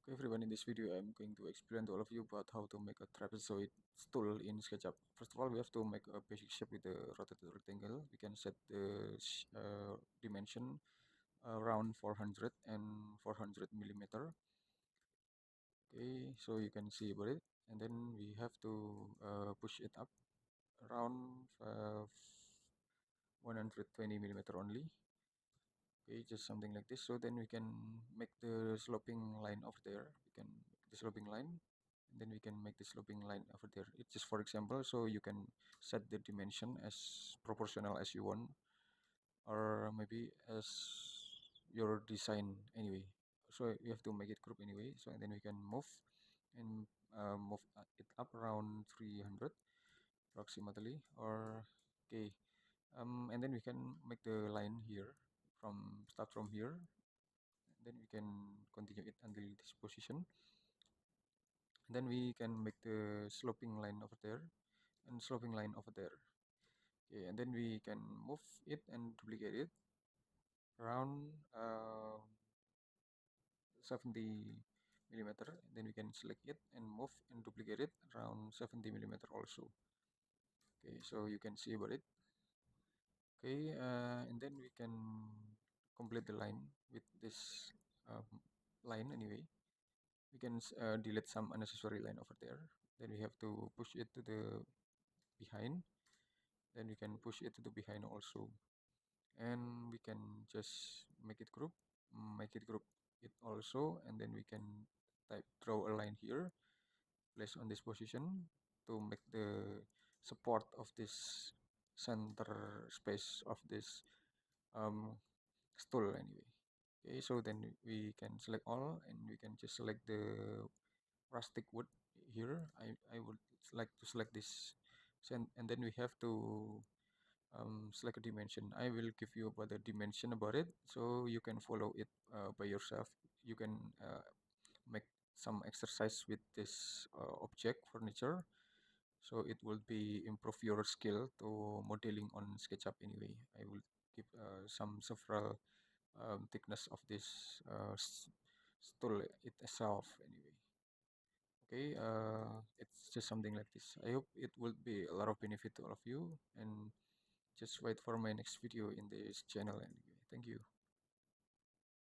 Okay, everyone, in this video I'm going to explain to all of you about how to make a trapezoid stool in SketchUp. First of all, we have to make a basic shape with a rotated rectangle. We can set the dimension around 400 and 400 millimeter. Okay, so you can see about it, and then we have to push it up around 120 millimeter only. Okay, just something like this. So then we can make the sloping line over there. We can make the sloping line, and then we can make the sloping line over there. It's just for example, so you can set the dimension as proportional as you want, or maybe as your design anyway. So you have to make it group anyway. So and then we can move and move it up around 300 approximately, or okay. And then we can make the line here start from here, then we can continue it until this position, and then we can make the sloping line over there and sloping line over there. Okay, and then we can move it and duplicate it around 70 millimeter, and then we can select it and move and duplicate it around 70 millimeter also. Okay, so you can see about it. Okay, and then we can complete the line with this line anyway. We can delete some unnecessary line over there. Then we have to push it to the behind. Then we can push it to the behind also, and we can just make it group it also, and then we can draw a line here, place on this position to make the support of this center space of this um, stool anyway. Okay, so then we can select all, and we can just select the rustic wood here. I would like to select this, and then we have to select a dimension. I will give you about the dimension about it, so you can follow it by yourself. You can make some exercise with this object furniture, so it will be improve your skill to modeling on SketchUp anyway. I will give some several thickness of this stool itself anyway. Okay, it's just something like this. I hope it will be a lot of benefit to all of you, and just wait for my next video in this channel anyway. Thank you.